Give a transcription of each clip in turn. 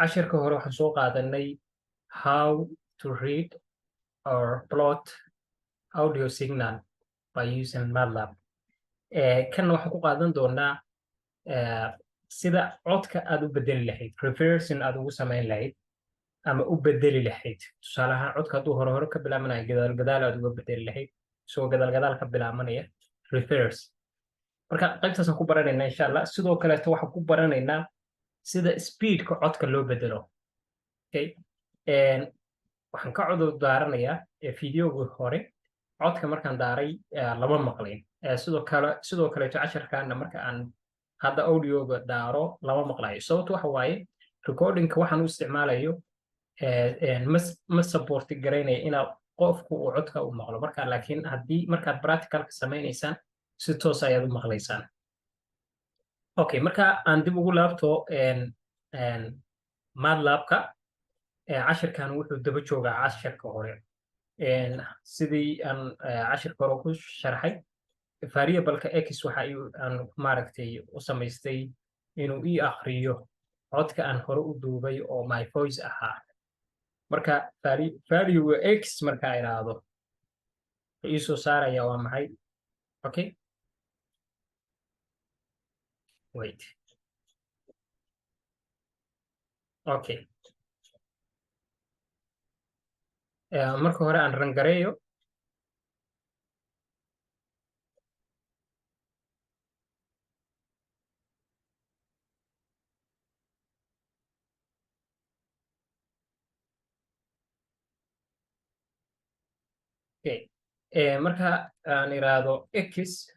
cashirka hore waxaan soo qaadanay how to read or plot audio signal by using MATLAB. Kan waxaan ku qaadan doonaa sida codka aad u bedeli lahayd, reversing aad ugu samayn lahayd ama u bedeli lahayd. Tusaale ahaan codka hadduu hore ka bilaabanayo gadaal aad uga bedeli lahayd, isagoo gadaal ka bilaabanaya reverse. Marka qaybtaasaan ku baranaynaa insha Allah. Sidoo kaleeto waxaan ku baranaynaa sida speedka codka loo bedelo. Okay. Waxaan ka cod daaranayaa fiidiyoga hore codka markaan daaray lama maqlin. Sidoo kaleeto casharkaana marka aan hadda audioga daaro lama maqlayo. Sababtu waxa waaye recordingka waxaan u isticmaalayo ma support garaynaya inaa qofku uu codka u maqlo. Laakiin haddii markaad practicalka samaynaysaan si toos ayaad u maqlaysaan. Okay, marka aan dib ugu laabto MATLAB-ka cashirkan wuxuu daba joogaa cashirka hore. Sidii aan cashirka hore ku sharxay variable-ka x waxa aan maaragtay u samaystay inuu ii akhriyo codka aan hore u duubay oo my voice ahaa. Marka value x marka ay raado ii soo saaraya waa maxay? Okay. Wait. Okay. Marka hore aan rangareeyo. Okay. Marka aan iraado x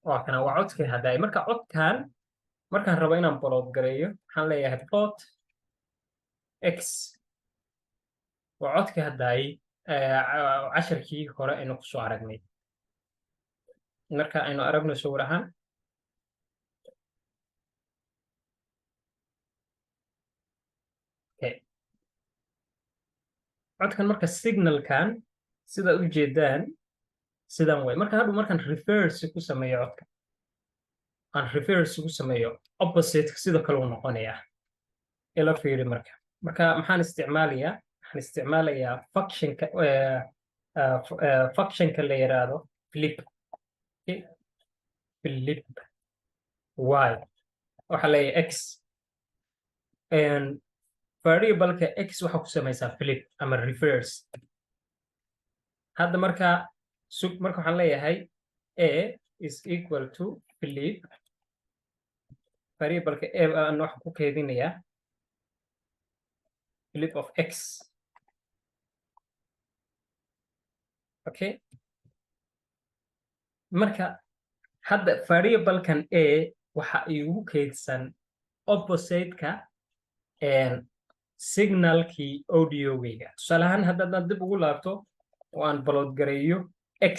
waa kana waa codka hadday. Marka codkan markaan rabo inaan plot gareeyo waxaan leeyahay plot x waa codka hadday casharkii hore aynu ku soo aragnay. Marka aynu aragno sawir ahaan codkan marka signalkan sida u jeedaan sidan way. Marka hadhow markaan reverse ku sameeyo codka aan reverse ku sameeyo opposite sida kale uu noqonayaa. Ila fiiri marka maxaan isticmaalayaa functionka la yiraahdo flip. Okay. Flip y waxa leeyahay x variable-ka x waxa ku samaysaa flip ama reverse. Hadda marka waxaan leeyahay a is equal to flip variable-ka a aan waxa ku keedinayaa flip of x. Okay. Marka hadda variable-kan a waxa igu keedsan opposite-ka signalkii audio-gayga. Tusaale ahaan haddaan dib ugu laabto oo aan plot gareeyo x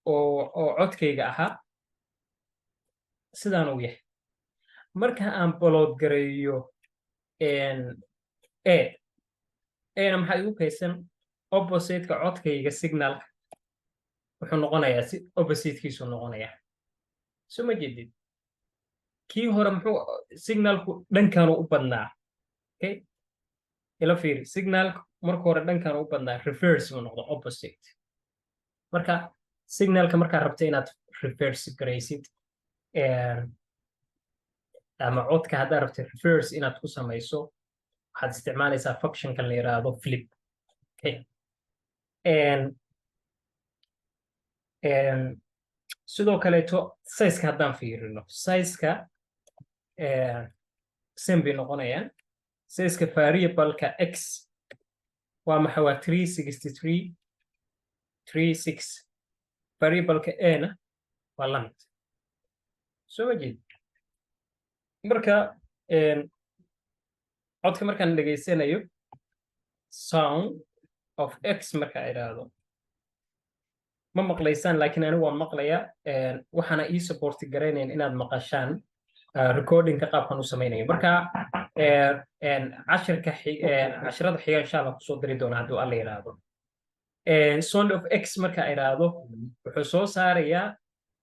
oo codkayga ahaa sidaan uu yahay. Marka aan plot gareeyo a-na maxaa igu keedsan opposite-ka codkayga signalka wuxuu noqonayaa si opposite-kiisu noqonayaa. Soo ma jeedid? Kii hore muxuu signalku dhankan u badnaa. Okay. Ila fiiri signalku marka hore dhankan u badnaa reverse uu noqdo opposite. Marka signalka markaa rabta inaad reverse garaysid ama codka haddaad rabta reverse inaad ku samayso waxaad isticmaalaysaa functionka la yiraahdo flip. Okay. Sidoo kaleeto size-ka haddaan fiirino size-ka same bay noqonayaan. Size-ka variable-ka x waa maxay? Waa 363.36. Variable-ka a-na waa la mid. Soo ma jeed? Marka codka markaan dhageysanayo sound of x marka ay raado ma maqlaysaan laakiin anigu waan maqlayaa. Waxaana ii support garaynayn inaad maqashaan recordingka qaabkan u samaynayo. Marka casharada xiga insha Allah kusoo diri doona hadduu alla yiraahdo. Sound of x marka ay raado wuxuu soo saarayaa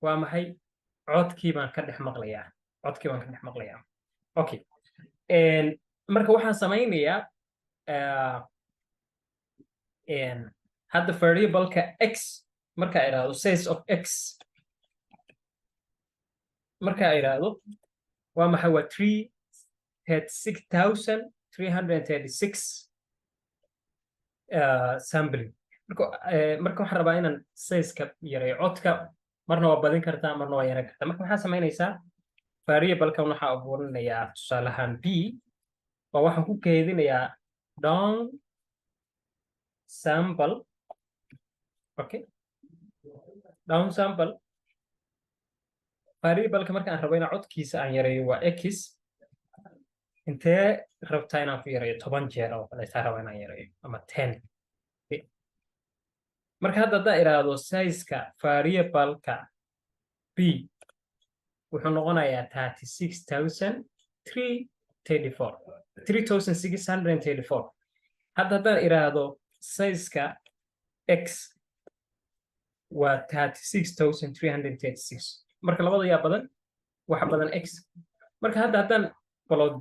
waa maxay? Codkii baan ka dhex maqlayaa. Okay. marka waxaan samaynayaa hadda variable-ka x marka ay idhaahdo size of x marka ay idhaahdo waa maxay waa 336,336 sampling marka waxaan rabaa inaan size-ka yareeyo codka marna waa badin kartaa marna waa yaran kartaa marka waxaa samaynaysaa variable-kan waxaa abuurinayaa tusaalahaan b oo waxaan ku keedinayaa down sample okay down sample variable-ka marka aan rabo inaan codkiisa aan yareeyo waa x intee rabtaa inaan ku yareeyo 10 jeer oo kale taa raba inaan yareeyo ama 10 marka hadda iraahdo size-ka variable-ka b wuxuu noqonayaa 36,634 hadda iraahdo size-ka x waa 36,336 marka labada yaa badan waxa badan x marka haddaan plot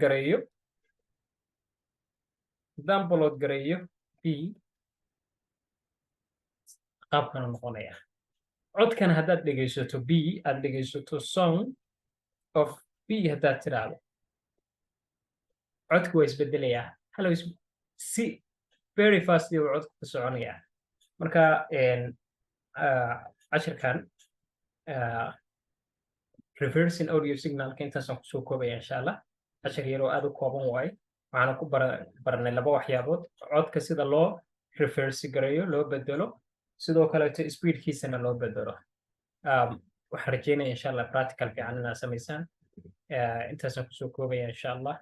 gareeyo b qaabkana noqonaya codkan haddaad dhegaysato b aad dhegaysato song of b haddaad tiraahdo codku waa isbedelayaa halo si very fast iyo codku ku soconayaa marka cashirkan reversing audio signalka intaasaan kusoo koobaya insha allah cashir yaroo aad u kooban waaye waxaana ku baranay laba waxyaabood codka sida loo reverse gareeyo loo bedelo sidoo kaleeto speedkiisana loo bedelo waxaan rajeynaya insha allah practical fiican inaad samaysaan intaasaan kusoo koobaya insha allah